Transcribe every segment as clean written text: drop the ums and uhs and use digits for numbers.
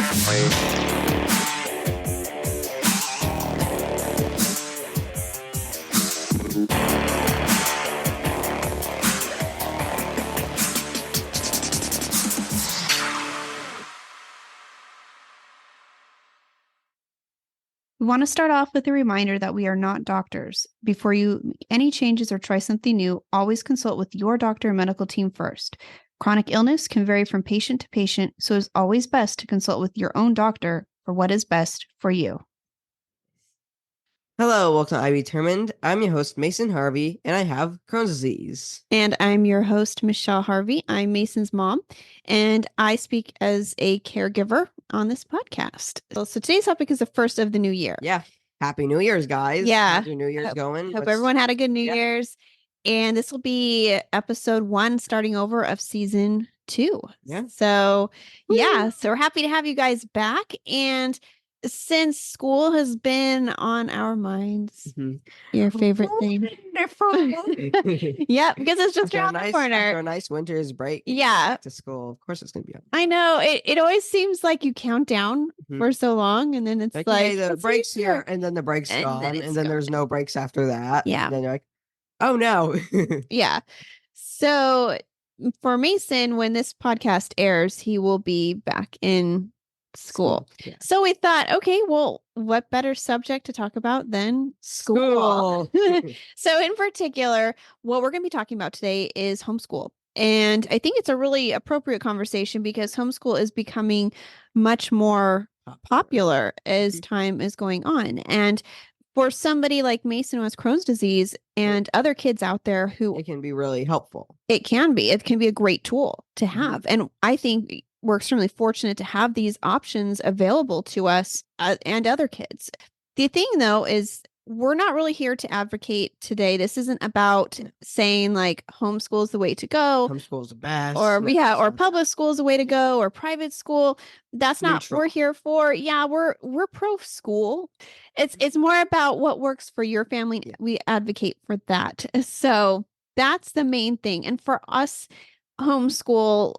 We want to start off with a reminder that we are not doctors. Before you make any changes or try something new, always consult with your doctor and medical team first. Chronic illness can vary from patient to patient, so it's always best to consult with your own doctor for what is best for you. Hello, welcome to I Determined. I'm your host, Mason Harvey, and I have Crohn's disease. And I'm your host, Michelle Harvey. I'm Mason's mom, and I speak as a caregiver on this podcast. So today's topic is the first of the new year. Yeah. Happy New Year's, guys. Yeah. How's your New Year's going? Hope everyone had a good New Year's. And this will be episode 1 starting over of season 2. Yeah. So we're happy to have you guys back. And since school has been on our minds, your favorite thing. Yeah, because it's just around the corner. After a nice winter's break. Yeah. To school. Of course it's going to be on. I know. It always seems like you count down for so long, and then it's like hey, the break's here, and then the break's gone, and then there's no breaks after that. Yeah. And then you're like, oh no. Yeah. So for Mason, when this podcast airs, he will be back in school. Yeah. So we thought, okay, well, what better subject to talk about than school? So in particular, what we're going to be talking about today is homeschool. And I think it's a really appropriate conversation because homeschool is becoming much more popular as time is going on. And for somebody like Mason who has Crohn's disease and other kids out there who... It can be really helpful. It can be. It can be a great tool to have. And I think we're extremely fortunate to have these options available to us and other kids. The thing, though, is we're not really here to advocate today. This isn't about saying like homeschool is the way to go. Homeschool is the best. Or public school is the way to go, or private school. That's not what we're here for. Yeah, we're pro school. It's more about what works for your family. Yeah. We advocate for that. So that's the main thing. And for us, homeschool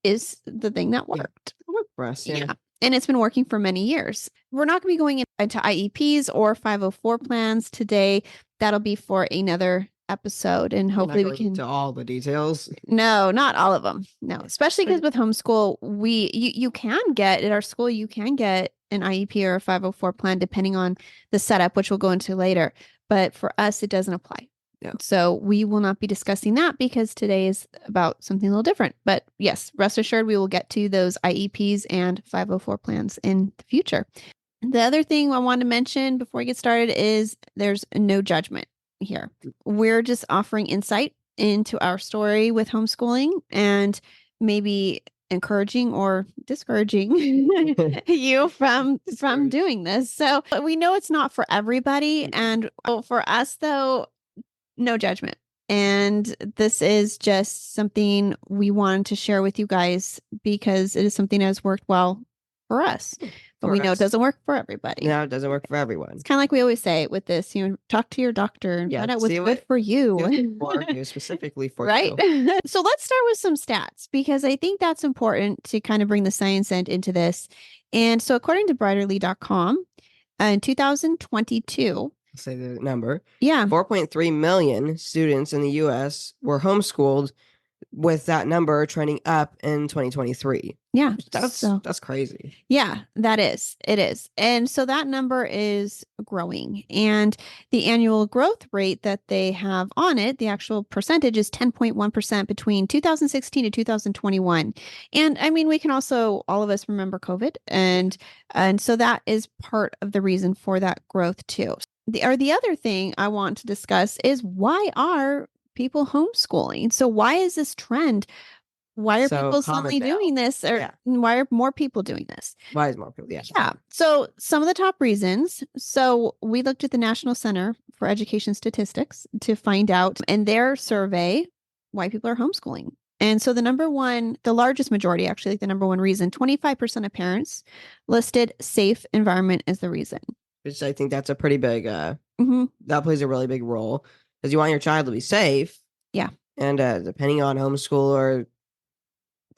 is the thing that worked. It worked for us, yeah. And it's been working for many years. We're not going to be going into IEPs or 504 plans today. That'll be for another episode. And hopefully we can... to all the details. No, not all of them. No, especially because with homeschool, you can get, at our school, you can get an IEP or a 504 plan depending on the setup, which we'll go into later. But for us, it doesn't apply. No. So we will not be discussing that because today is about something a little different. But yes, rest assured, we will get to those IEPs and 504 plans in the future. The other thing I want to mention before we get started is there's no judgment here. We're just offering insight into our story with homeschooling and maybe encouraging or discouraging you from doing this. So we know it's not for everybody. And for us, though, no judgment. And this is just something we wanted to share with you guys because it is something that has worked well for us. But we know it doesn't work for everybody. No, it doesn't work for everyone. It's kind of like we always say with this, talk to your doctor and find out what's good for you. For you, specifically for you. Right? So let's start with some stats because I think that's important to kind of bring the science end into this. And so according to Brighterly.com, in 2022, say the number. Yeah. 4.3 million students in the U.S. were homeschooled, with that number trending up in 2023. Yeah. That's crazy. Yeah, that is. It is. And so that number is growing. And the annual growth rate that they have on it, the actual percentage is 10.1% between 2016 to 2021. And I mean, we can also, all of us remember COVID. And so that is part of the reason for that growth too. The other thing I want to discuss is why are people homeschooling? So why is this trend? Why are people suddenly doing this? Or why are more people doing this? Why is more people? Yeah. So some of the top reasons. So we looked at the National Center for Education Statistics to find out in their survey why people are homeschooling. And so the largest majority, actually, like the number one reason, 25% of parents listed safe environment as the reason. Which I think that's a pretty big, that plays a really big role because you want your child to be safe. Yeah. And depending on homeschool or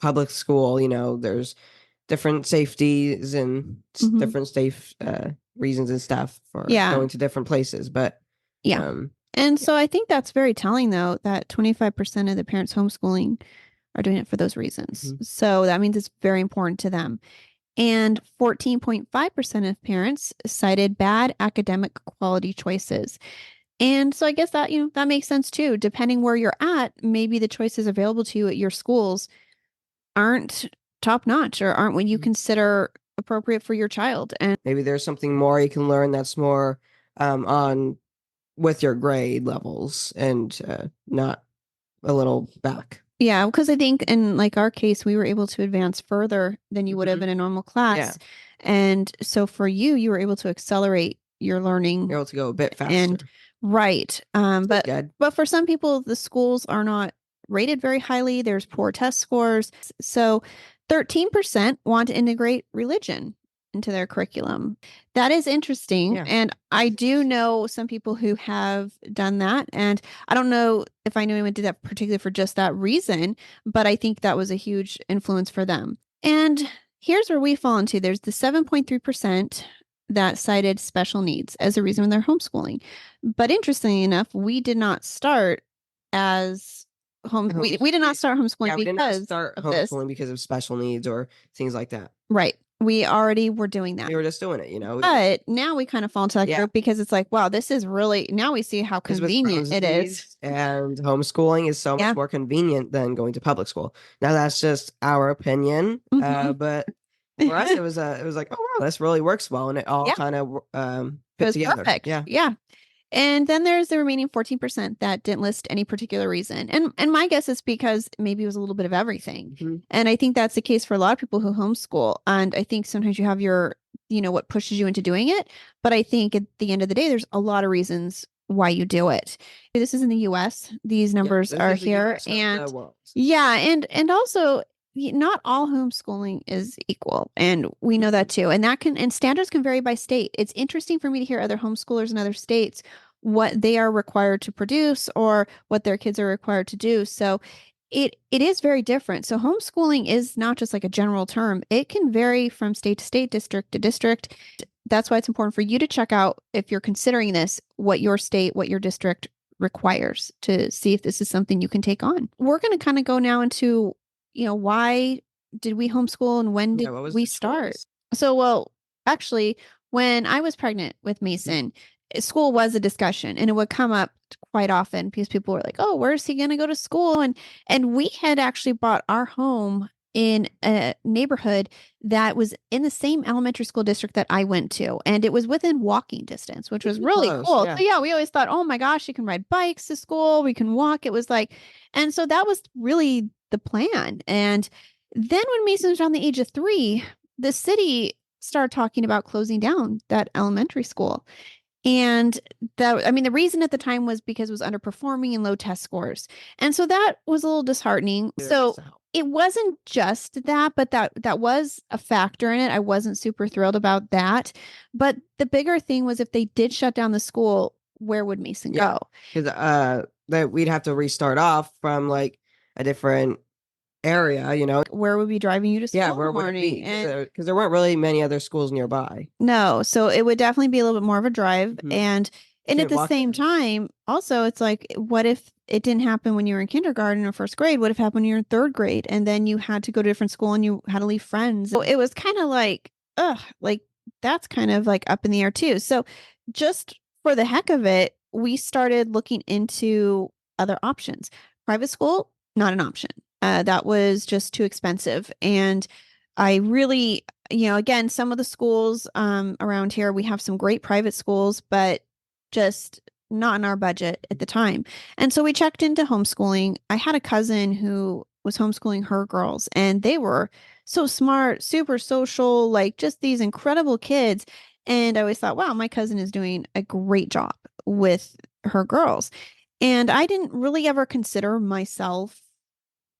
public school, there's different safeties and Mhm. different safe reasons and stuff for Yeah. going to different places. But Yeah. um, And yeah. so I think that's very telling, though, that 25% of the parents homeschooling are doing it for those reasons. Mhm. So that means it's very important to them. And 14.5% of parents cited bad academic quality choices. And so I guess that, that makes sense too. Depending where you're at, maybe the choices available to you at your schools aren't top notch or aren't what you consider appropriate for your child. And Maybe there's something more you can learn that's more on with your grade levels and not a little back. yeah, because I think in like our case, we were able to advance further than you would have Mhm. in a normal Yeah, class. And so for you, you were able to accelerate your you're learning able to go a bit and faster. right. That's good. But for some people, the schools are not rated very highly. There's poor test scores. So 13% want to integrate religion into their curriculum. That is interesting. Yeah. And I do know some people who have done that. And I don't know if I knew anyone did that particularly for just that reason, but I think that was a huge influence for them. And here's where we fall into there's the 7.3% that cited special needs as a reason they're homeschooling. But interestingly enough, we did not start as we did not start homeschooling Yeah, we did not because start of this. homeschooling because of special needs or things like that. Right. We already were doing that. We were just doing it, But now we kind of fall into that Yeah, group because it's like, wow, this is really now we see how because with convenient Crohn's it is. disease and homeschooling is so Yeah. much more convenient than going to public school. Now that's just our opinion, Hmm. but for us, it was like, oh wow, this really works well, and it all Yeah. kind of It fit was together. perfect. Yeah. Yeah. And then there's the remaining 14% that didn't list any particular reason. And my guess is because maybe it was a little bit of everything. Mhm. And I think that's the case for a lot of people who homeschool. And I think sometimes you have your, what pushes you into doing it. But I think at the end of the day, there's a lot of reasons why you do it. This is in the US. These Yeah, numbers this are is the here. U.S. of And the world. yeah, and also not all homeschooling is equal, and we know that too. And standards can vary by state. It's interesting for me to hear other homeschoolers in other states what they are required to produce or what their kids are required to do. So it is very different. So homeschooling is not just like a general term. It can vary from state to state, district to district. That's why it's important for you to check out if you're considering this, what your state, what your district requires to see if this is something you can take on. We're going to kind of go now into, why did we homeschool and when Yeah, did what was we the start? choice? So, well, actually, when I was pregnant with Mhm. Mason, school was a discussion and it would come up quite often because people were like, "Oh, where's he going to go to school?" And we had actually bought our home in a neighborhood that was in the same elementary school district that I went to. And it was within walking distance, which was Pretty really close, cool. yeah. So, yeah, we always thought, oh my gosh, you can ride bikes to school, we can walk. It was like, and so that was really the plan. And then when Mason was around the age of 3, the city started talking about closing down that elementary school. And the reason at the time was because it was underperforming and low test scores. And so that was a little disheartening. So So, it wasn't just that, but that was a factor in it. I wasn't super thrilled about that. But the bigger thing was if they did shut down the school, where would Mason yeah, go? because that we'd have to restart off from like a different area, Where would be driving you to Yeah, school in where the would it morning? be? And Because there weren't really many other schools nearby. no, so it would definitely be a little bit more of a drive. Mhm. And at Couldn't the walk same there. time, also it's like, what if it didn't happen when you were in kindergarten or first grade? What if it happened when you were in third grade and then you had to go to a different school and you had to leave friends? So it was kind of like, like that's kind of like up in the air too. So just for the heck of it, we started looking into other options. Private school, not an option. That was just too expensive. And I really, again, some of the schools around here, we have some great private schools, but just not in our budget at the time. And so we checked into homeschooling. I had a cousin who was homeschooling her girls, and they were so smart, super social, like just these incredible kids. And I always thought, wow, my cousin is doing a great job with her girls. And I didn't really ever consider myself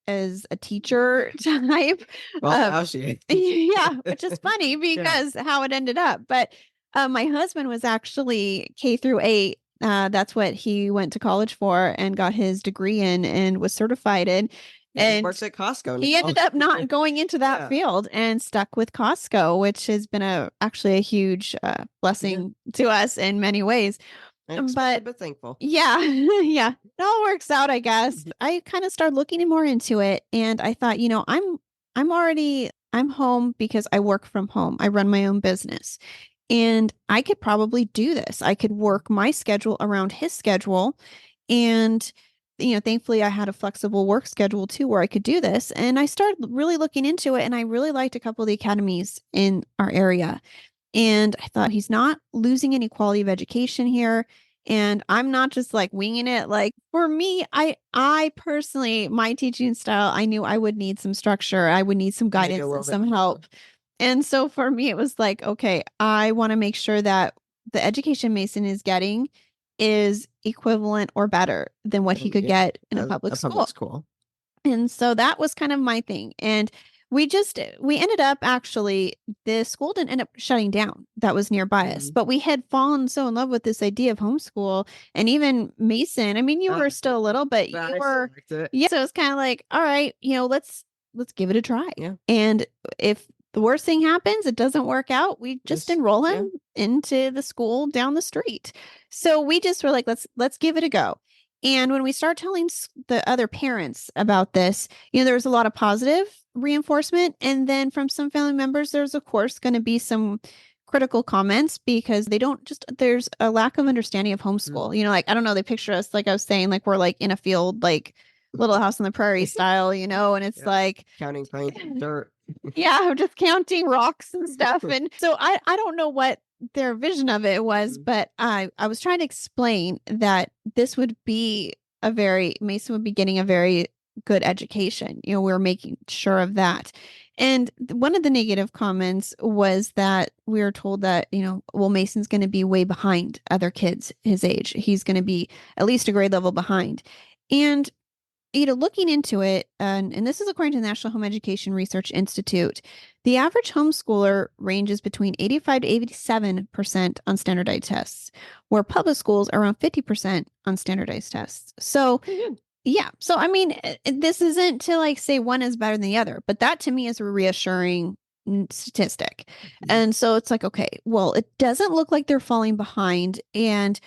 as a teacher type. Well, Uh, now she. yeah, which is funny Yeah. because how it ended up. But my husband was actually K through 8. That's what he went to college for and got his degree in and was certified in. Yeah, he And works at Costco he now. ended up not going into that Yeah. field and stuck with Costco, which has been actually a huge Yeah. blessing to us in many ways. Unexpected But but thankful. yeah, yeah, it all works out, I guess. I kind of started looking more into it, and I thought, I'm home because I work from home. I run my own business, and I could probably do this. I could work my schedule around his schedule, and thankfully I had a flexible work schedule too where I could do this. And I started really looking into it, and I really liked a couple of the academies in our area. And I thought he's not losing any quality of education here. And I'm not just like winging it. Like for me, I personally, my teaching style, I knew I would need some structure. I would need some Maybe a guidance little and bit. some help. And so for me, it was like, okay, I want to make sure that the education Mason is getting is equivalent or better than what he could Yeah, get in a a public public school. school. And so that was kind of my thing. And we ended up actually, the school didn't end up shutting down that was nearby us, but we had fallen so in love with this idea of homeschool. And even Mason, I mean, you were still a little, but I you still were, liked it. yeah. So it's kind of like, all right, let's give it a try. Yeah. And if the worst thing happens, it doesn't work out, we just enroll him into the school down the street. So we just were like, let's give it a go. And when we start telling the other parents about this, there was a lot of positive reinforcement. And then from some family members, there's, of course, going to be some critical comments because there's a lack of understanding of homeschool. Like, I don't know, they picture us, like I was saying, like we're like in a field, like Little House on the Prairie style, and it's like counting pints of dirt. Yeah, just counting rocks and stuff. And so I don't know what their vision of it was, but I was trying to explain that this would be Mason would be getting a very good education. We're making sure of that. And one of the negative comments was that we were told that, well, Mason's going to be way behind other kids his age. He's going to be at least a grade level behind. And looking into it, and this is according to the National Home Education Research Institute, the average homeschooler ranges between 85 to 87% on standardized tests, where public schools are around 50% on standardized tests. So, yeah. So, I mean, this isn't to like say one is better than the other, but that to me is a reassuring statistic. And so it's like, okay, well, it doesn't look like they're falling behind. And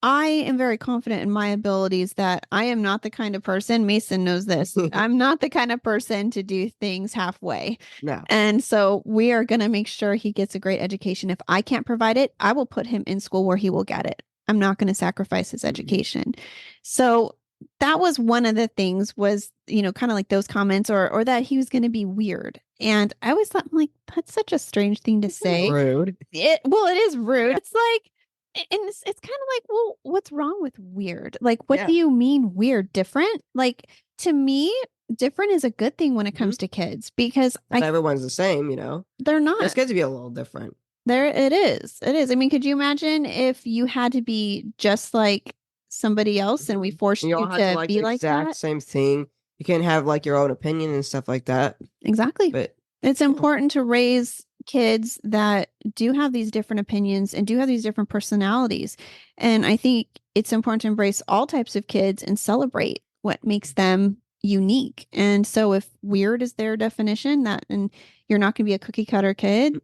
I am very confident in my abilities that I am not the kind of person, Mason knows this, I'm not the kind of person to do things halfway. No. And so we are going to make sure he gets a great education. If I can't provide it, I will put him in school where he will get it. I'm not going to sacrifice his education. So that was one of the things was, kind of like those comments or that he was going to be weird. And I always thought, like, that's such a strange thing to say. Rude. It is rude. It's like, and it's kind of like, well, what's wrong with weird? Like, what do you mean weird? Different? Like, to me, different is a good thing when it comes to kids because everyone's the same, they're not. It's good to be a little different. There it is. It is. I mean, could you imagine if you had to be just like somebody else and we forced you to be like that? Same thing. You can't have like your own opinion and stuff like that. Exactly. But it's important to raise kids that do have these different opinions and do have these different personalities. And I think it's important to embrace all types of kids and celebrate what makes them unique. And so if weird is their definition, and you're not going to be a cookie cutter kid,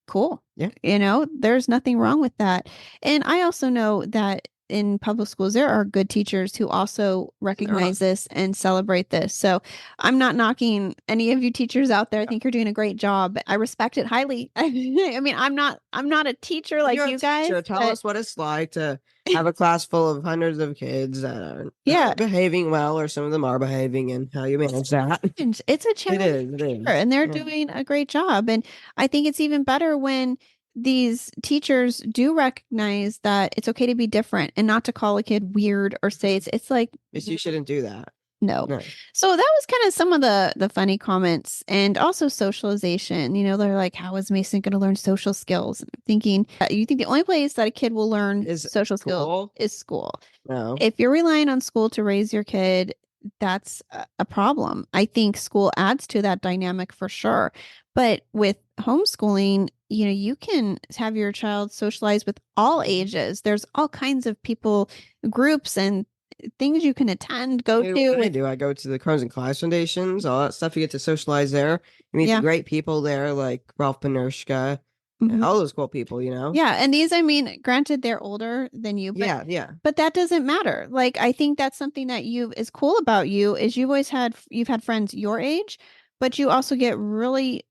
cool. Yeah. There's nothing wrong with that. And I also know that in public schools, there are good teachers who also recognize this and celebrate this. So I'm not knocking any of you teachers out there. I think you're doing a great job. I respect it highly. I mean, I'm not a teacher like you guys. Tell us what it's like to have a class full of hundreds of kids that are not behaving well, or some of them are behaving, and how you manage that. It's a challenge. It is. And they're doing a great job. And I think it's even better when these teachers do recognize that it's okay to be different and not to call a kid weird or say it's like you shouldn't do that. No. So that was kind of some of the funny comments, and also socialization. They're like, how is Mason going to learn social skills? And I'm thinking, you think the only place that a kid will learn social skills is school. No. If you're relying on school to raise your kid, that's a problem. I think school adds to that dynamic for sure. But with homeschooling, you can have your child socialize with all ages. There's all kinds of people, groups, and things you can attend, go I to. do. I go to the Crohn's and Class Foundations, all that stuff. You get to socialize there. You meet the Yeah. great people there, like Ralph Panershka, and Mhm. all those cool people, you know? Yeah, and these, I mean, granted they're older than you, Yeah, yeah. but that doesn't matter. Like I think that's something that you is cool about you is you've had friends your age, but you also get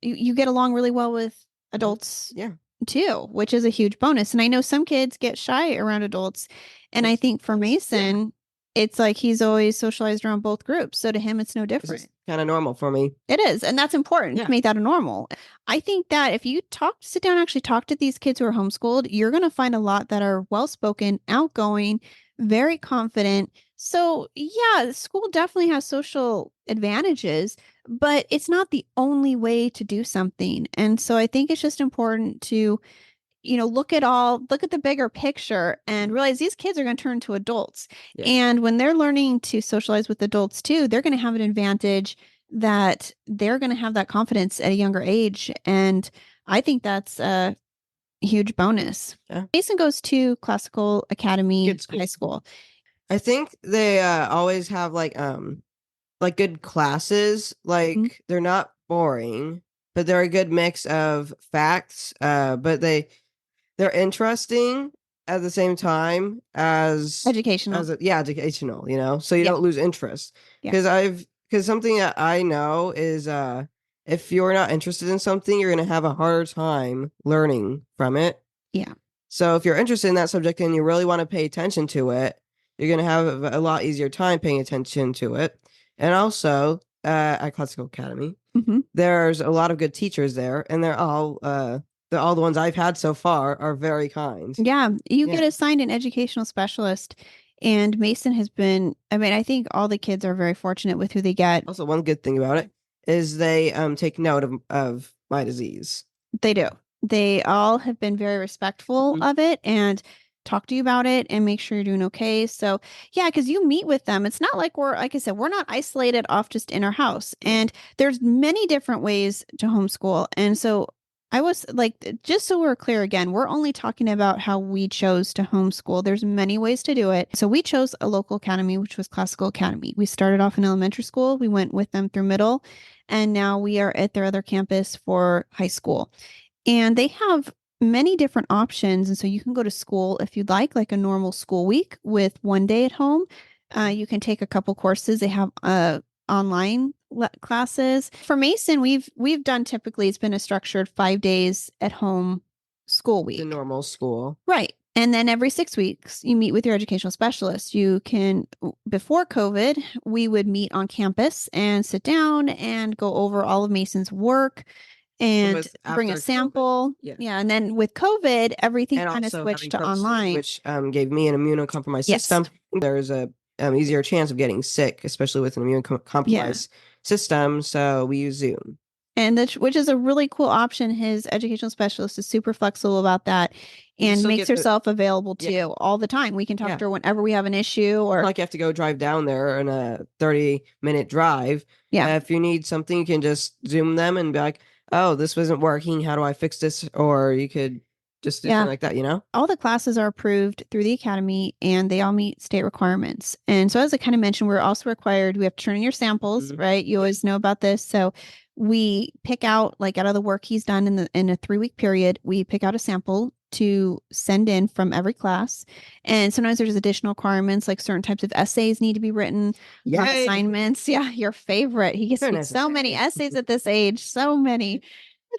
you get along really well with adults Yeah. too, which is a huge bonus. And I know some kids get shy around adults, and I think for Mason, it's like he's always socialized around both groups. So to him, it's no This different. is kind of normal for me. It is, and that's important Yeah. to make that a normal. I think that if you sit down, actually talk to these kids who are homeschooled, you're going to find a lot that are well spoken, outgoing, very confident. So, yeah, school definitely has social advantages, but it's not the only way to do something. And so I think it's just important to look at the bigger picture and realize these kids are going to turn to adults. Yeah. And when they're learning to socialize with adults too, they're going to have an advantage that they're going to have that confidence at a younger age. And I think that's a huge bonus. Yeah. Mason goes to Classical Academy Good school. High School. I think they always have like good classes. Like they're not boring, but they're a good mix of facts. But they're interesting at the same time as Educational. educational, you know, so you Yeah. don't lose interest. Yeah. Because something that I know is if you're not interested in something, you're gonna have a harder time learning from it. Yeah. So if you're interested in that subject and you really want to pay attention to it, you're gonna have a lot easier time paying attention to it. And also, at Classical Academy, hmm there's a lot of good teachers there, and they're all the ones I've had so far are very kind. Yeah. You Yeah. get assigned an educational specialist. And Mason has been, I mean, I think all the kids are very fortunate with who they get. Also, one good thing about it is they take note of my disease. They do. They all have been very respectful of it and talk to you about it and make sure you're doing okay. So, yeah, because you meet with them. It's not like like I said, we're not isolated off just in our house. And there's many different ways to homeschool. And so I was like, just so we're clear again, we're only talking about how we chose to homeschool. There's many ways to do it. So we chose a local academy, which was Classical Academy. We started off in elementary school. We went with them through middle, and now we are at their other campus for high school. And they have many different options. And so you can go to school if you'd like a normal school week with one day at home. You can take a couple courses. They have online classes. For Mason, we've done typically it's been a structured 5 days at home school week. The normal school. Right. And then every 6 weeks, you meet with your educational specialist. You can, before COVID, we would meet on campus and sit down and go over all of Mason's work and bring a sample. Yeah. And then with COVID, everything And kind of also switched to having Crohn's disease, online. which gave me an immunocompromised Yes. system. There's a easier chance of getting sick, especially with an immunocompromised system. So we use Zoom. And which is a really cool option. His educational specialist is super flexible about that and makes herself available too all the time. We can talk to her whenever we have an issue or like you have to go drive down there in a 30-minute drive. Yeah. If you need something, you can just Zoom them and be like, oh, this wasn't working. How do I fix this? Or you could just do something like that, you know? All the classes are approved through the academy and they all meet state requirements. And so as I kind of mentioned, we're also required, we have to turn in your samples, right? You always know about this. So we pick out like out of the work he's done in a 3-week period, we pick out a sample to send in from every class. And sometimes there's additional requirements, like certain types of essays need to be written, assignments. Yeah, your favorite. He gets so many essays at this age, so many.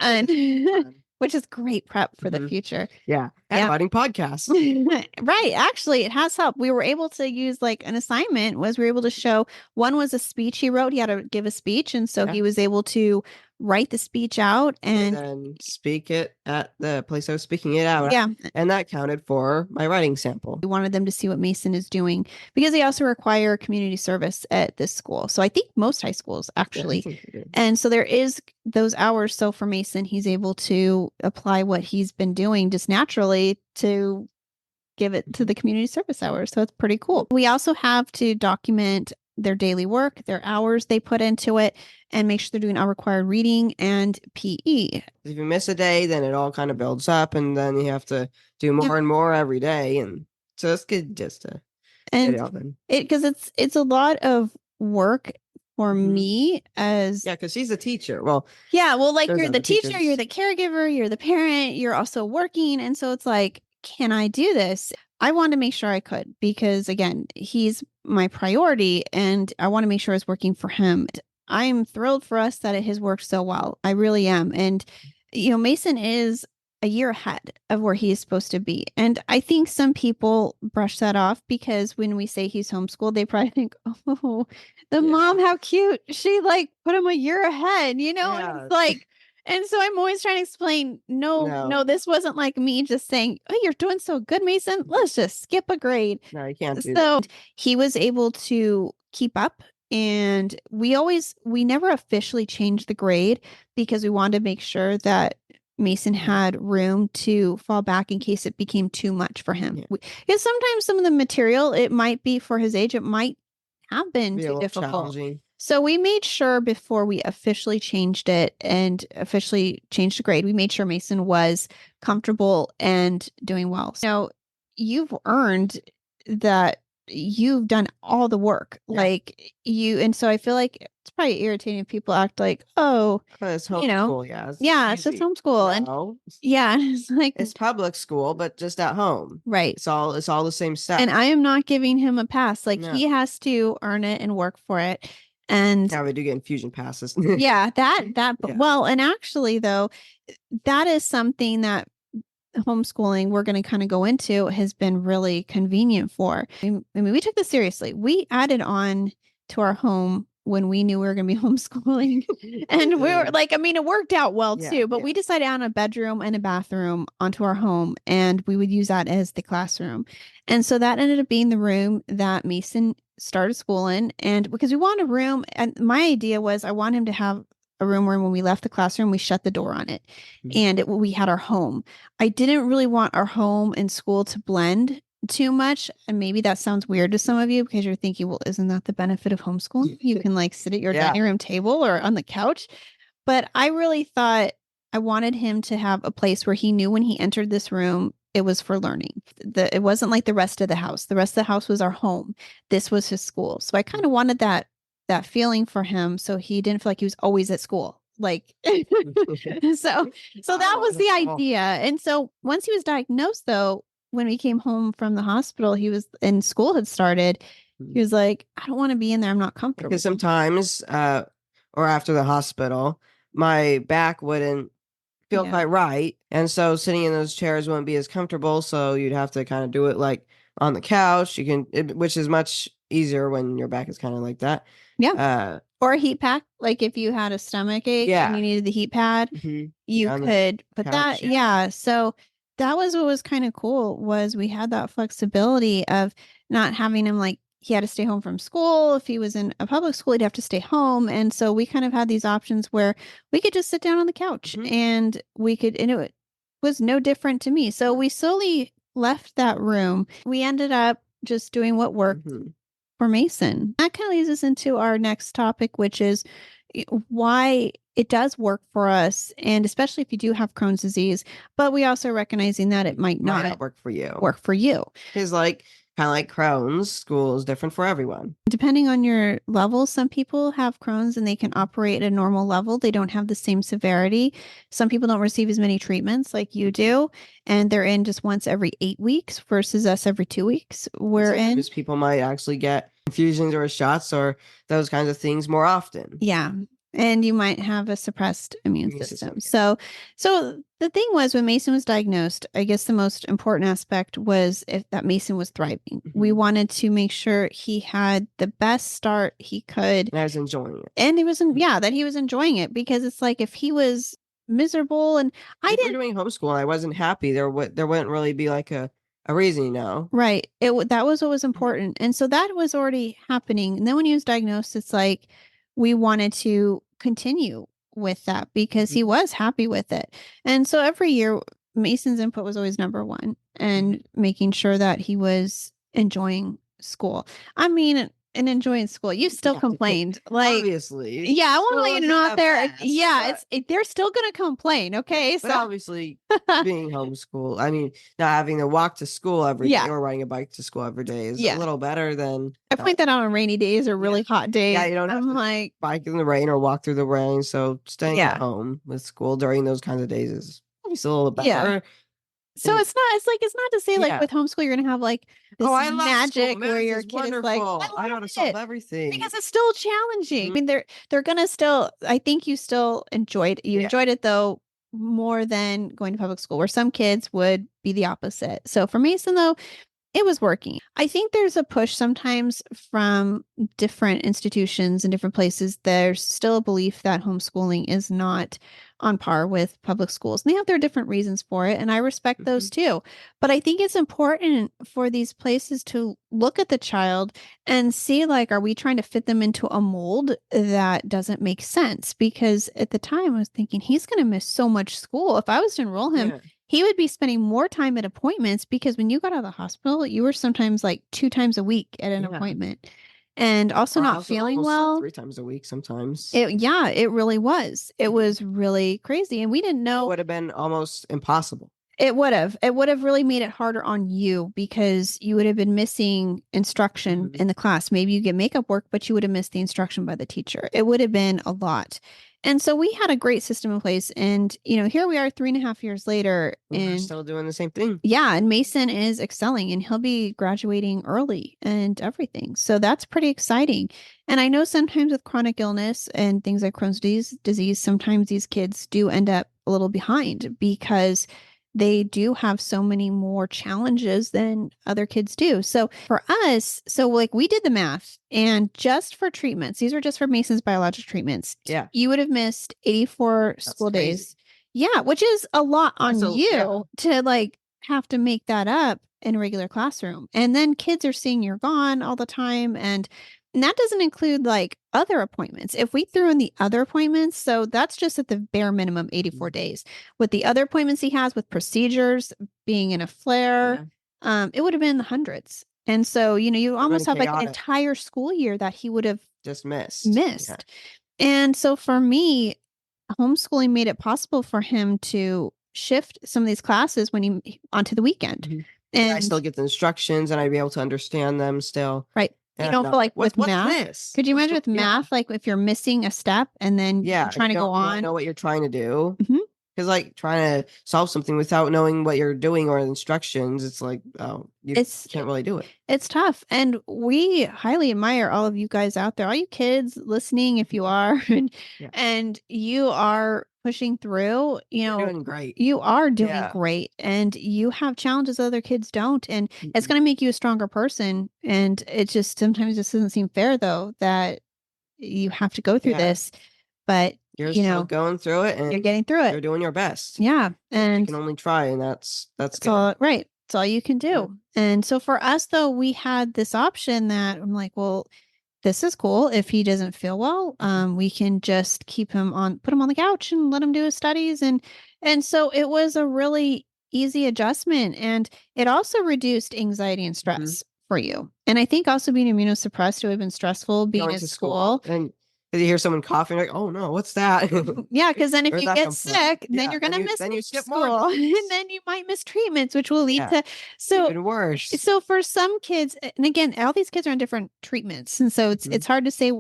And which is great prep for the future. Yeah. And writing podcasts. Right. Actually, it has helped. We were able to use like an assignment was we were able to show one was a speech he wrote. He had to give a speech. And so he was able to write the speech out and then speak it at the place I was speaking it out. Yeah. And that counted for my writing sample. We wanted them to see what Mason is doing because they also require community service at this school. So I think most high schools actually. And so there is those hours. So for Mason, he's able to apply what he's been doing just naturally to give it to the community service hours. So it's pretty cool. We also have to document their daily work, their hours they put into it, and make sure they're doing all required reading and PE. If you miss a day, then it all kind of builds up, and then you have to do more and more every day. And so it's good just to Get And it all done. because it's a lot of work for me as Yeah, because she's a teacher. Well, yeah, well, like there's you're the other teacher, you're teachers. the caregiver, you're the parent, you're also working. And so it's like, can I do this? I wanted to make sure I could because, again, he's my priority and I want to make sure it's working for him. I'm thrilled for us that it has worked so well. I really am. And, Mason is a year ahead of where he is supposed to be. And I think some people brush that off because when we say he's homeschooled, they probably think, oh, the mom, how cute. She like put him a year ahead, And Yeah. it's like, and so I'm always trying to explain, no, No. this wasn't like me just saying, oh, you're doing so good, Mason. Let's just skip a grade. No, you can't do So that. he was able to keep up. And we never officially changed the grade because we wanted to make sure that Mason had room to fall back in case it became too much for him. Yeah. Because sometimes some of the material, it might be for his age, it might have been Be a too little difficult. challenging. So we made sure before we officially changed it and officially changed the grade, we made sure Mason was comfortable and doing well. So you've earned that you've done all the work. Yeah. Like and so I feel like it's probably irritating if people act like, oh, It's homeschool, yeah. it's just Easy. homeschool. And No, yeah, it's like, it's public school, but just at home. right. It's all the same stuff. And I am not giving him a pass. Like No. he has to earn it and work for it. And Yeah, we do get infusion passes. yeah, Yeah. well, and actually though, that is something that homeschooling we're going to kind of go into has been really convenient for. I mean, we took this seriously. We added on to our home when we knew we were going to be homeschooling. And we were like, I mean, it worked out well Yeah, too, but we decided on a bedroom and a bathroom onto our home and we would use that as the classroom. And so that ended up being the room that Mason started school in. And because we wanted a room, and my idea was I want him to have a room where when we left the classroom, we shut the door on it. And we had our home. I didn't really want our home and school to blend too much. And maybe that sounds weird to some of you because you're thinking, well, isn't that the benefit of homeschooling? You can like sit at your dining room table or on the couch. But I really thought I wanted him to have a place where he knew when he entered this room, it was for learning. It wasn't like the rest of the house. The rest of the house was our home. This was his school. So I kind of wanted that feeling for him so he didn't feel like he was always at school. Like so that was the idea. And so once he was diagnosed though, when we came home from the hospital, he was and school had started. He was like, I don't want to be in there. I'm not comfortable. Because sometimes or after the hospital, my back wouldn't feel quite right. And so sitting in those chairs wouldn't be as comfortable. So you'd have to kind of do it like on the couch. Which is much easier when your back is kind of like that. Yeah. Or a heat pack. Like if you had a stomach ache and you needed the heat pad, you could put that. Yeah. So that was what was kind of cool was we had that flexibility of not having him like he had to stay home from school. If he was in a public school, he'd have to stay home. And so we kind of had these options where we could just sit down on the couch and and it was no different to me. So we slowly left that room. We ended up just doing what worked for Mason. That kind of leads us into our next topic, which is why it does work for us. And especially if you do have Crohn's disease, but we also recognizing that it might not work for you. Because like kind of like Crohn's, school is different for everyone. Depending on your level, some people have Crohn's and they can operate at a normal level. They don't have the same severity. Some people don't receive as many treatments like you do, and they're in just once every 8 weeks versus us every 2 weeks. Sometimes people might actually get infusions or shots or those kinds of things more often. Yeah. And you might have a suppressed immune system. So the thing was when Mason was diagnosed, I guess the most important aspect was that Mason was thriving. We wanted to make sure he had the best start he could. And I was enjoying it. And that he was enjoying it because it's like if he was miserable and if we're doing homeschool and I wasn't happy, there wouldn't really be like a reason, Right. That was what was important. And so that was already happening. And then when he was diagnosed, it's like we wanted to continue with that because he was happy with it. And so every year, Mason's input was always number one and making sure that he was enjoying school. I mean, and enjoying school. You still Yeah. complained. Like, Obviously, yeah, I want to school let you isn't know out the there. best, Yeah, but they're still gonna complain. Okay, but so obviously being homeschooled, I mean, not having to walk to school every day yeah, or riding a bike to school every day is a yeah. little better than I point that out on rainy days or yeah. really hot Yeah, days. you don't have I'm to like, bike in the rain or walk through the rain. So staying at yeah, home with school during those kinds of days is obviously a little yeah. better. So And it's not to say like yeah. with homeschool you're gonna have like Oh, this I love school. magic where Math your is kid is like, I wonderful. I know love how to solve it. everything. Because it's still challenging. I Mhm. mean, they're gonna still. I think you Yeah. enjoyed it though more than going to public school, where some kids would be the opposite. So for Mason though, it was working. I think there's a push sometimes from different institutions and different places. There's still a belief that homeschooling is not on par with public schools. And they have their different reasons for it, and I respect Mhm. those too. But I think it's important for these places to look at the child and see like, are we trying to fit them into a mold that doesn't make sense? Because at the time I was thinking he's going to miss so much school. If I was to enroll him, Yeah. he would be spending more time at appointments because when you got out of the hospital, you were sometimes like 2 times a week at an Yeah. appointment and also Or not also feeling almost like well. 3 times a week sometimes. Yeah, it really was. It Mhm. was really crazy. And we didn't It know would have been almost impossible. it would have really made it harder on you because you would have been missing instruction Mhm. in the class. Maybe you get makeup work, but you would have missed the instruction by the teacher. It would have been a lot. And so we had a great system in place. And, here we are 3.5 years later, We're and still doing the same thing. yeah, and Mason is excelling and he'll be graduating early and everything. So that's pretty exciting. And I know sometimes with chronic illness and things like disease, sometimes these kids do end up a little behind because they do have so many more challenges than other kids do. So for us, so like we did the math and just for treatments, these are just for Mason's biologic treatments, Yeah. you would have missed 84 That's school crazy. days. Yeah, which is a lot That's on yeah. you to like have to make that up in a regular classroom. And then kids are seeing you're gone all the time. And that doesn't include like other appointments. If we threw in the other appointments, so that's just at the bare minimum 84 Mhm. days. With the other appointments he has with procedures, being in a flare, Yeah. it would have been the hundreds. And so, you Would have been almost have like an chaotic. entire school year that he would have Just missed. Yeah. missed. And so for me, homeschooling made it possible for him to shift some of these classes when he onto the weekend. Mhm. And I still And get the instructions and I'd be able to understand them still. right, you And don't feel not like, like with what's math. this? Could you What's imagine with yeah. math, like if you're missing a step and then you're Yeah. If trying to you go don't really on? know what you're trying to do. Mhm. Because like trying to solve something without knowing what you're doing or the instructions, it's like, oh, you It's can't really do it. it's tough. And we highly admire all of you guys out there, all you kids listening, if you are, Yeah. and you are pushing through, You're doing great. you are doing Yeah. great and you have challenges other kids don't. And it's Mhm. going to make you a stronger person. And it just sometimes just doesn't seem fair, though, that you have to go through Yeah. this. But, You're still going through it you're and getting through you're it. doing your best. Yeah. You And can only try, and that's that's good. all right. It's all you can Yeah. do. And so for us, though, we had this option that I'm like, well, this is cool. If he doesn't feel well, Mhm. we can just put him on the couch and let him do his studies. And so it was a really easy adjustment. And it also reduced anxiety and Mhm. stress for you. And I think also being immunosuppressed would have been stressful being Going at to school school. and you hear someone coughing, like, oh no, what's that? Yeah, because then if Where'd you that get come from? sick, then Yeah. you're gonna miss Then more you skip more school, and days. then you might miss treatments, which will lead Yeah. to so Even worse. so for some kids, and again, all these kids are on different treatments, and so it's Mhm. it's hard to say.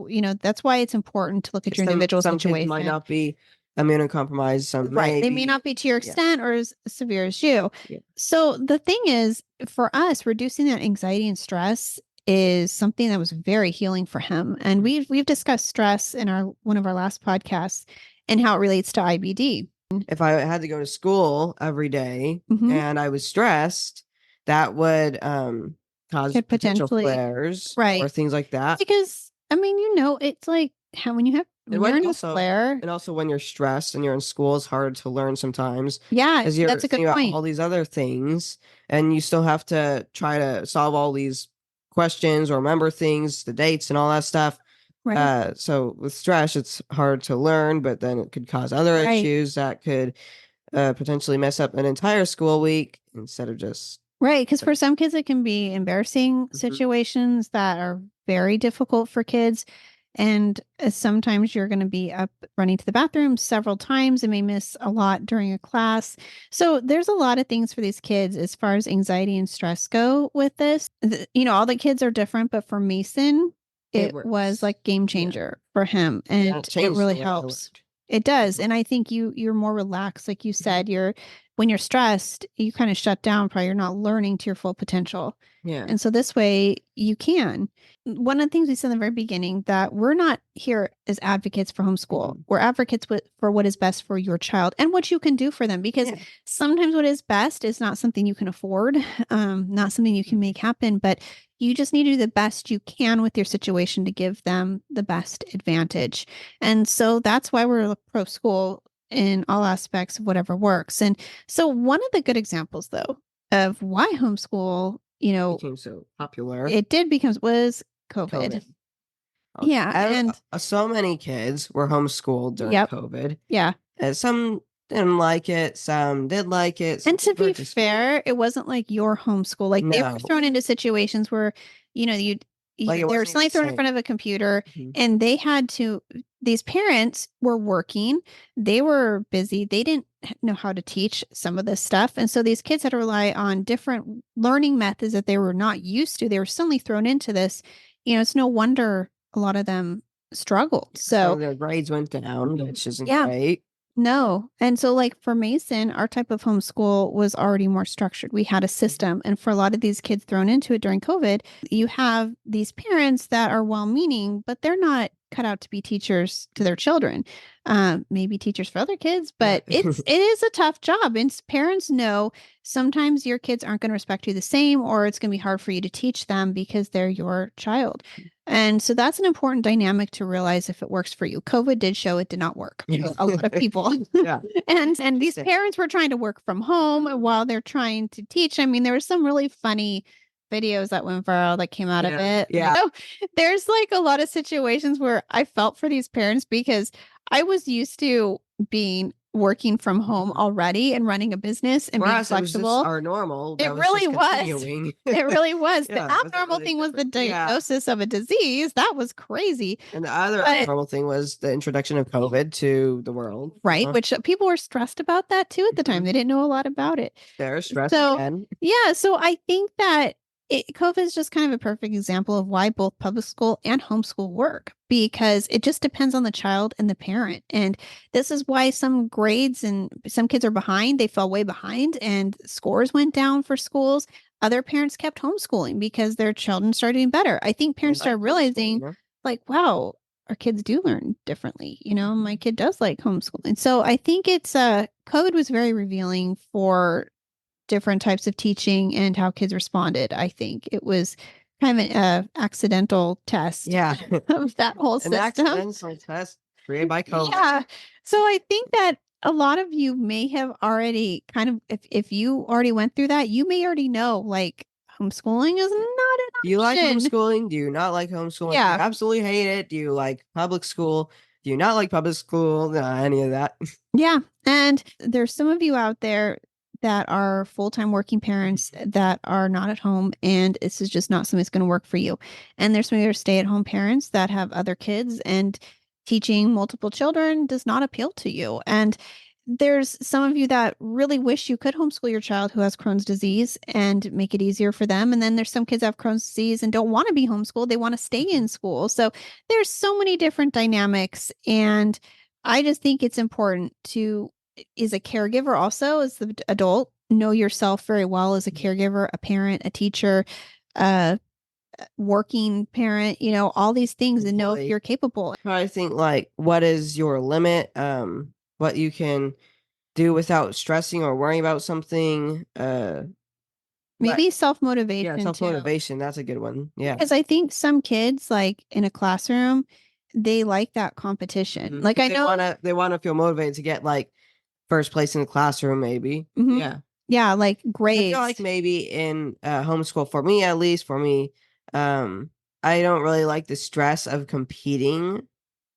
That's why it's important to look at 'Cause your individual some kids might situation. not be immunocompromised, some Right. may They may be. not be to your Yeah. extent or as severe as you. Yeah. So the thing is, for us, reducing that anxiety and stress is something that was very healing for him. And Mhm. we've discussed stress in our one of our last podcasts and how it relates to IBD. If I had to go to school every day Hmm. and I was stressed, that would cause Could potential potentially, flares or right. things like that. Because I mean, it's like how And when you're in a flare, when you're stressed and you're in school, it's hard to learn sometimes yeah, because you're that's a good thinking about point. all these other things, and you still have to try to solve all these questions or remember things, the dates and all that stuff. Right. So with stress, it's hard to learn, but then it could cause other Right. issues that could potentially mess up an entire school week instead of just Right, because for some kids it can be embarrassing Mhm. situations that are very difficult for kids. And sometimes you're going to be up running to the bathroom several times and may miss a lot during a class. So there's a lot of things for these kids as far as anxiety and stress go with this. All the kids are different, but for Mason, It it was works. like game Yeah. changer for him, And it and it changed really the way I helps. learned. It does. Mhm. And I think you're more relaxed. Like you Mhm. said, when you're stressed, you kind of shut down, probably you're not learning to your full potential. Yeah. And so this way you can. One of the things we said in the very beginning that we're not here as advocates for homeschool. Mhm. We're advocates for what is best for your child and what you can do for them because Yeah. sometimes what is best is not something you can afford, not something you can Mhm. make happen, but you just need to do the best you can with your situation to give them the best advantage. And so that's why we're pro school in all aspects of whatever works. And so one of the good examples though of why homeschool, Became so popular. it did becomes was COVID. COVID. Oh, Yeah. And so many kids were homeschooled during yep. COVID. Yeah. Some didn't like it, some did like it, some And to were be just fair, it wasn't like your homeschool. Like they were no, thrown into situations where, like it they were wasn't even suddenly the thrown in same. front of a computer Mhm. and these parents were working, they were busy, they didn't know how to teach some of this stuff. And so these kids had to rely on different learning methods that they were not used to. They were suddenly thrown into this. It's no wonder a lot of them struggled. Some So, of their grades went down, which isn't yeah. great. No. And so, like for Mason, our type of homeschool was already more structured. We had a Mhm. system. And for a lot of these kids thrown into it during COVID, you have these parents that are well meaning, but they're not cut out to be teachers to their children. Maybe teachers for other kids, Yeah. but it is a tough job. And parents know sometimes your kids aren't going to respect you the same, or it's going to be hard for you to teach them because they're your child. And so that's an important dynamic to realize if it works for you. COVID did show it did not work Yeah. for a lot of people. Yeah. And these parents were trying to work from home while they're trying to teach. I mean, there were some really funny videos that went viral that came out of Yeah. it. Yeah. So there's like a lot of situations where I felt for these parents because I was used to being working from home Mhm. already and running a business and For being us, it was just flexible. our normal It that was really just was. continuing. It really was. The Yeah, it wasn't abnormal really thing was the different. Yeah. diagnosis of a disease. That was crazy. And the other But abnormal thing was the introduction of COVID to the world. right, which people were stressed about that too at the time. Mhm. They didn't know a lot about it. They're stressed So, again. yeah, so I think that COVID is just kind of a perfect example of why both public school and homeschool work because it just depends on the child and the parent. And this is why some grades and some kids are behind, they fell way behind and scores went down for schools. Other parents kept homeschooling because their children started doing better. I think They parents like started homeschooling, realizing, huh? like, wow, our kids do learn differently. My Mhm. kid does like homeschooling. So I think COVID was very revealing for different types of teaching and how kids responded. I think it was kind of an accidental test Yeah. of that whole An system. accidental test created by COVID. Yeah. So I think that a lot of you may have already kind of, if you already went through that, you may already know like homeschooling is not an Do you like option. homeschooling? Do you not like homeschooling? Do you Yeah. absolutely hate it? Do you like public school? Do you not like public school? Any of that. Yeah. And there's some of you out there that are full-time working parents that are not at home, and this is just not something that's going to work for you. And there's some of your stay-at-home parents that have other kids, and teaching multiple children does not appeal to you. And there's some of you that really wish you could homeschool your child who has Crohn's disease and make it easier for them. And then there's some kids that have Crohn's disease and don't want to be homeschooled. They want to stay in school. So there's so many different dynamics. And I just think it's important to, as a caregiver, also as the adult, know yourself very well as a caregiver, a parent, a teacher, a working parent, all these things and know if Employee. you're capable. Try to think like what is your limit? What you can do without stressing or worrying about something. Like Maybe yeah, self-motivation self too. motivation. That's a good one. Yeah. Because I think some kids, like in a classroom, they like that competition. Like 'Cause I know, they wanna feel motivated to get like first place in the classroom, maybe. mhm, Yeah. yeah, like I feel like grades. maybe in homeschool for me at least for me, um, I don't really like the stress of competing,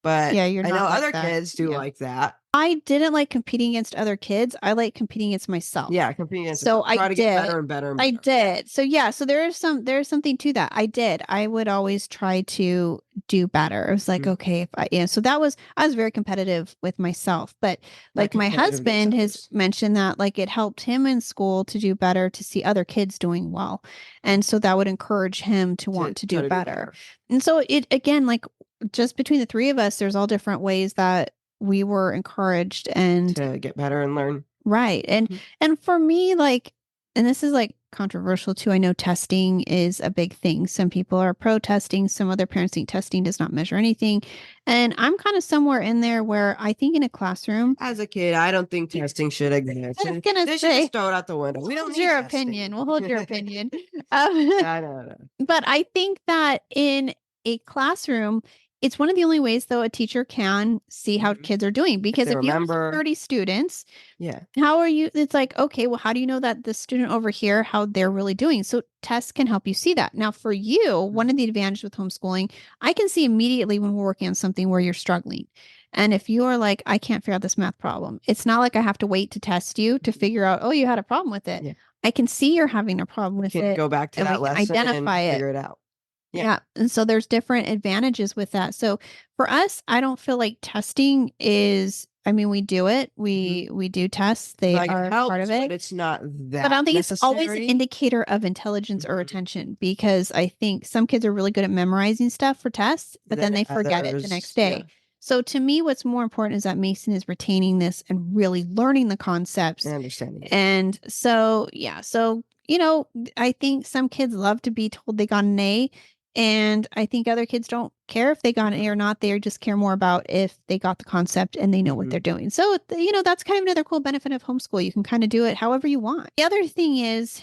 but Yeah, you're I know not like other that. kids do Yeah. like that. I didn't like competing against other kids. I like competing against myself. Yeah, competing against So yourself. I Try to get did. better and better and I better. did. So yeah, so there's something to that. I did. I would always try to do better. It was like, Mhm. okay, if I, yeah, so I was very competitive with myself, but Not like my competitive against husband has others. mentioned that like it helped him in school to do better, to see other kids doing well. And so that would encourage him to To want to try do to do better. better. And so it again, like just between the three of us, there's all different ways that we were encouraged and To get better and learn. right. Mhm. And for me, like, and this is like controversial too. I know testing is a big thing. Some people are pro testing, some other parents think testing does not measure anything. And I'm kind of somewhere in there where I think in a classroom, As a kid, I don't think testing should exist. I was gonna They should just say, throw it out the window. We don't hold need your testing. opinion. We'll hold your opinion. Um, I know. but I think that in a classroom, it's one of the only ways though a teacher can see how Mhm. kids are doing. If Because they if you have remember, 30 students, yeah. how are you? It's like, okay, well, how do you know that the student over here, how they're really doing? So tests can help you see that. Now, for you, one Mhm. of the advantages with homeschooling, I can see immediately when we're working on something where you're struggling. And if you are like, I can't figure out this math problem, it's not like I have to wait to test you to Mhm. figure out, oh, you had a problem with it. Yeah. I can see you're having a problem We with can it go back to and we that can lesson and identify it. figure it out. Yeah. Yeah. And so there's different advantages with that. So for us, I don't feel like testing is, I mean, we do it. Mhm. We do tests. They Like it are part of helps, but it. it's not But I that don't think it's always an necessary. indicator of intelligence or Mhm. attention because I think some kids are really good at memorizing stuff for tests, but And then then they forget it the next others, day. yeah. So to me, what's more important is that Mason is retaining this and really learning the concepts. And understanding it. And so, yeah, so, I think some kids love to be told they got an A. And I think other kids don't care if they got an A Mhm. or not. They just care more about if they got the concept and they know what they're Mhm. doing. So, that's kind of another cool benefit of homeschool. You can kind of do it however you want. The other thing is,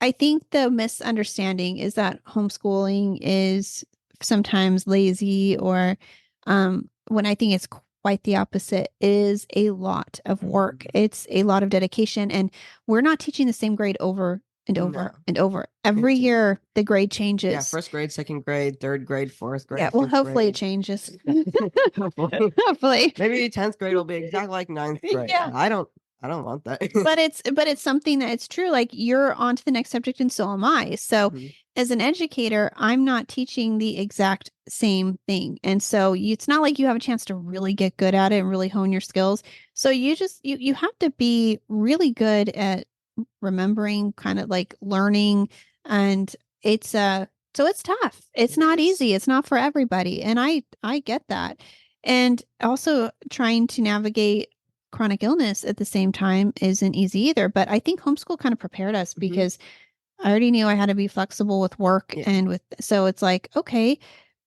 I think the misunderstanding is that homeschooling is sometimes lazy or when I think it's quite the opposite. It is a lot of work. Mhm. It's a lot of dedication. And we're not teaching the same grade over and No. over and over. Every It's year, the grade yeah, changes. first grade, second grade, third grade, fourth Yeah, grade, well, fifth hopefully it grade. changes. Hopefully. Hopefully. Maybe 10th grade will be exactly like ninth grade. Yeah. I don't want that. But it's something that it's true. Like you're on to the next subject and so am I. So Mhm. as an educator, I'm not teaching the exact same thing. And so it's not like you have a chance to really get good at it and really hone your skills. So you have to be really good at remembering, kind of like learning. And it's so it's tough. It's It not is. easy. It's not for everybody. And I get that. And also trying to navigate chronic illness at the same time isn't easy either. But I think homeschool kind of prepared us Mhm. because I already knew I had to be flexible with work Yeah. and with, so it's like, okay,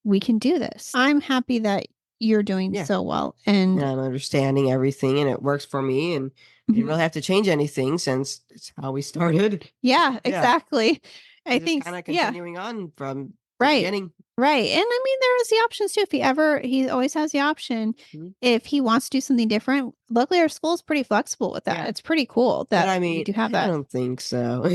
we can do this. I'm happy that you're doing Yeah. so well. And And I'm understanding everything and it works for me and didn't mhm, really have to change anything since it's how we started. yeah, Yeah. exactly. I And just think, kind of yeah. continuing on from the Right. beginning. Right. And I mean, there is the options too. He always has the option Mhm. if he wants to do something different. Luckily, our school is pretty flexible with that. Yeah. It's pretty cool But that I we mean, do have I that. don't think so.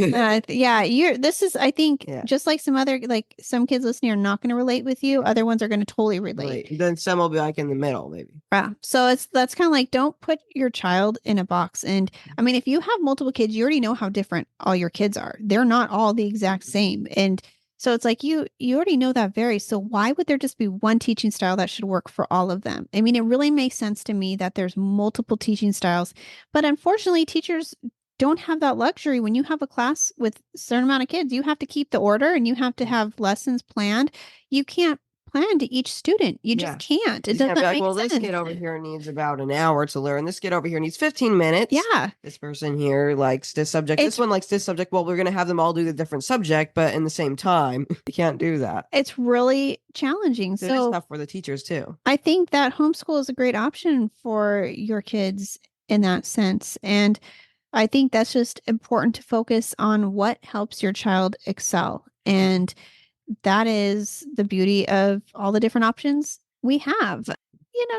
Yeah, this is, I think, Yeah. just like some other, like some kids listening are not going to relate with you. Other ones are going to totally relate. Really. Then some will be like in the middle, maybe. Yeah. So that's kind of like, don't put your child in a box. And I mean, if you have multiple kids, you already know how different all your kids are. They're not all the exact Mhm. same. And so it's like you already know that varies. So why would there just be one teaching style that should work for all of them? I mean, it really makes sense to me that there's multiple teaching styles, but unfortunately, teachers don't have that luxury. When you have a class with a certain amount of kids, you have to keep the order and you have to Mhm. have lessons planned. You can't plan to each student. You just Yeah. can't. It He's gonna be doesn't like, make well, this sense. kid over here needs about an hour to learn. This kid over here needs 15 minutes. Yeah, This person here likes this subject. This it's one likes this subject. Well, we're gonna have them all do the different subject, but in the same time, you can't do that. it's really challenging. So it is So tough for the teachers too. I think that homeschool is a great option for your kids in that sense. And I think that's just important to focus on what helps your child excel. Mhm. And that is the beauty of all the different options we have.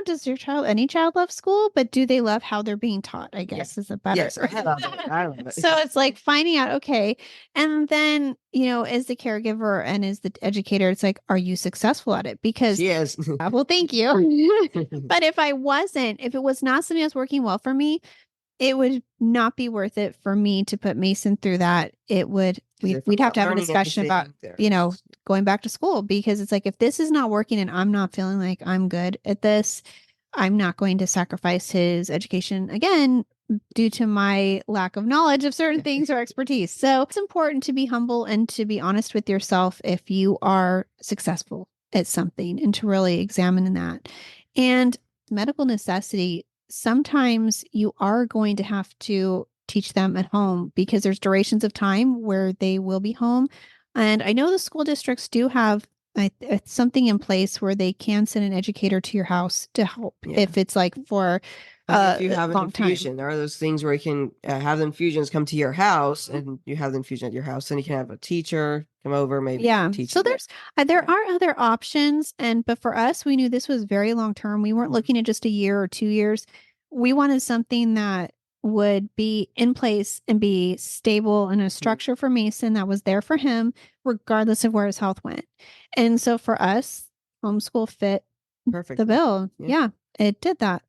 does any child love school, but do they love how they're being taught, I Yeah. guess is a better. Yes, I love it. I love it. So it's like finding out, okay. And then, as the caregiver and as the educator, it's like, are you successful at it? Because, She is. well, thank you. But if if it was not something that's working well for me, it would not be worth it for me to put Mason through that. We'd have to have a discussion about, going back to school, because it's like, if this is not working and I'm not feeling like I'm good at this, I'm not going to sacrifice his education again due to my lack of knowledge of certain things or expertise. So it's important to be humble and to be honest with yourself if you are successful at something, and to really examine that. And medical necessity, sometimes you are going to have to teach them at home, because there's durations of time where they will be home. And I know the school districts do have something in place where they can send an educator to your house to help, if it's like for if you have an infusion, there are those things where you can have the infusions come to your house, and you have the infusion at your house, and you can have a teacher come over, maybe teach. So there are other options, but for us, we knew this was very long term. We weren't looking at just a year or 2 years. We wanted something that would be in place and be stable, and a structure for Mason that was there for him regardless of where his health went. And so for us, homeschool fit perfect the bill. Yeah, it did that.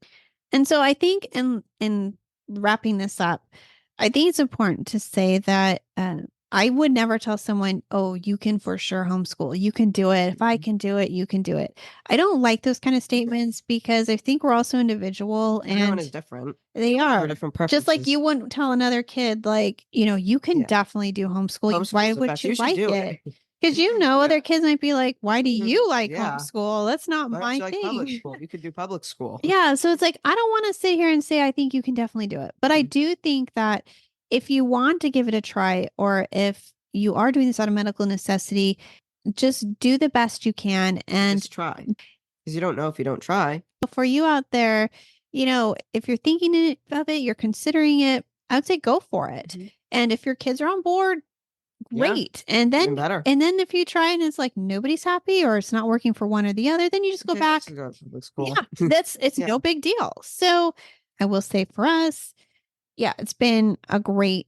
And so I think in wrapping this up, I think it's important to say that I would never tell someone, oh, you can for sure homeschool. You can do it. If I can do it, you can do it. I don't like those kind of statements, because I think we're also individual, and everyone is different. They are different preferences. Just like you wouldn't tell another kid, like, you can definitely do homeschool. Why would you like it? Because other kids might be like, why do you like homeschool? That's not my thing. Public school? You could do public school. Yeah. So it's like, I don't want to sit here and say, I think you can definitely do it. But I do think that if you want to give it a try, or if you are doing this out of medical necessity, just do the best you can and just try. Because you don't know if you don't try. For you out there, if you're thinking of it, you're considering it, I would say go for it. And if your kids are on board, great. And then if you try and it's like nobody's happy, or it's not working for one or the other, then you just go back. Yeah, it's no big deal. So I will say for us, it's been a great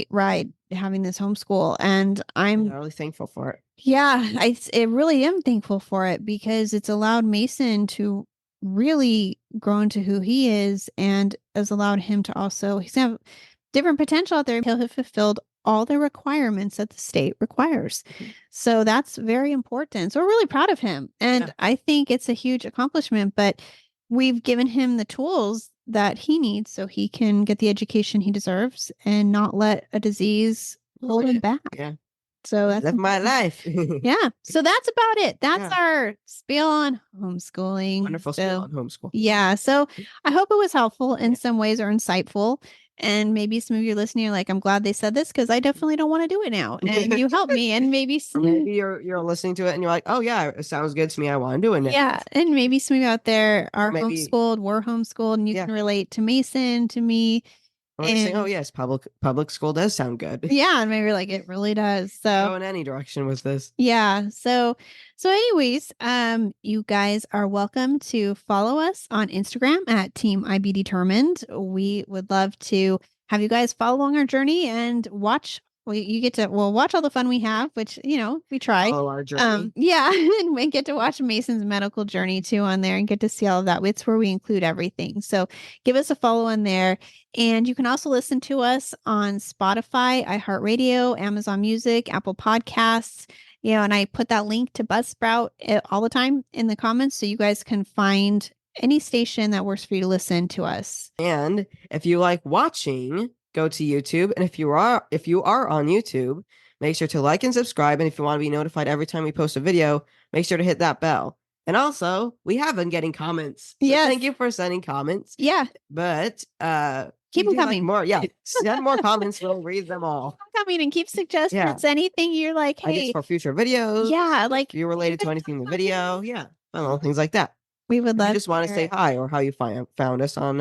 ride having this homeschool, and I'm really thankful for it. Yeah, I really am thankful for it, because it's allowed Mason to really grow into who he is, and has allowed him to he's have different potential out there. He'll have fulfilled all the requirements that the state requires. So that's very important. So we're really proud of him. And I think it's a huge accomplishment, but we've given him the tools that he needs so he can get the education he deserves and not let a disease hold him back. Yeah. So that's live my life. Yeah. So that's about it. That's our spiel on homeschooling. Wonderful spiel on homeschool. Yeah. So I hope it was helpful in some ways, or insightful. And maybe some of you listening are like, I'm glad they said this, because I definitely don't want to do it now. And you helped me. And maybe you're listening to it and you're like, oh yeah, it sounds good to me. I want to do it now. Yeah. And maybe some of you out there are homeschooled, were homeschooled, and you can relate to Mason, to me. Or saying, oh yes, public school does sound good. Yeah, and maybe like it really does. So go in any direction with this. Yeah. So anyways, you guys are welcome to follow us on Instagram at Team IB Determined. We would love to have you guys follow along our journey and watch. You get to watch all the fun we have, which we try. Follow our journey. And we get to watch Mason's medical journey too on there, and get to see all of that. It's where we include everything. So give us a follow on there, and you can also listen to us on Spotify, iHeartRadio, Amazon Music, Apple Podcasts. And I put that link to Buzzsprout all the time in the comments, so you guys can find any station that works for you to listen to us. And if you like watching, go to YouTube. And if you are on YouTube, make sure to like and subscribe. And if you want to be notified every time we post a video, make sure to hit that bell. And also, we have been getting comments. So thank you for sending comments. Yeah. But keep them coming. Like more. Yeah. Send more comments. We'll read them all. Coming, and keep suggestions. Anything you're like, hey. Ideas for future videos. Yeah. Like if you're related to anything in the video. Yeah. I don't know. Things like that. We would love. You just want to say hi, or how you found us on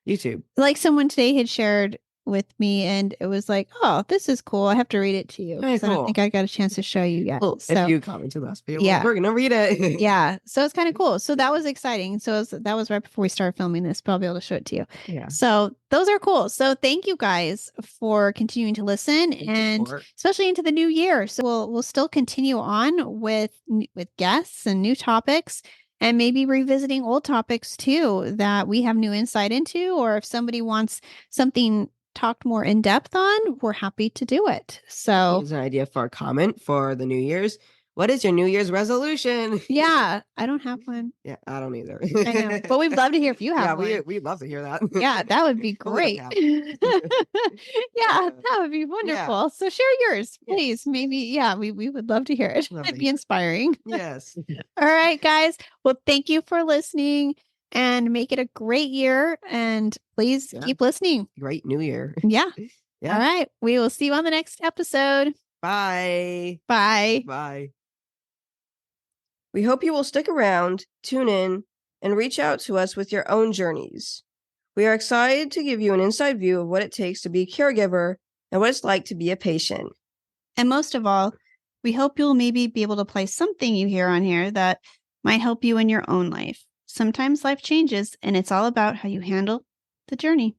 YouTube. Like someone today had shared with me, and it was like, oh, this is cool. I have to read it to you Very because I don't cool. think I got a chance to show you yet. Well, if So you comment to us, yeah. we're gonna read it. Yeah. So it's kind of cool. So that was exciting. That was right before we started filming this, but I'll be able to show it to you. Yeah. So those are cool. So thank you guys for continuing to listen and especially into the new year. So we'll still continue on with guests and new topics and maybe revisiting old topics too that we have new insight into, or if somebody wants something talked more in depth on, we're happy to do it. So here's an idea for a comment for the New Year's. What is your New Year's resolution? Yeah, I don't have one. Yeah, I don't either. I know, but we'd love to hear if you have one. We'd love to hear that. Yeah, that would be great. Yeah, that would be wonderful. Yeah. So share yours, please. Yeah. Maybe, yeah, we would love to hear it. It'd be inspiring. Yes. All right, guys. Well, thank you for listening and make it a great year. And please keep listening. Great New Year. Yeah. All right. We will see you on the next episode. Bye. Bye. Bye. We hope you will stick around, tune in, and reach out to us with your own journeys. We are excited to give you an inside view of what it takes to be a caregiver and what it's like to be a patient. And most of all, we hope you'll maybe be able to apply something you hear on here that might help you in your own life. Sometimes life changes, and it's all about how you handle the journey.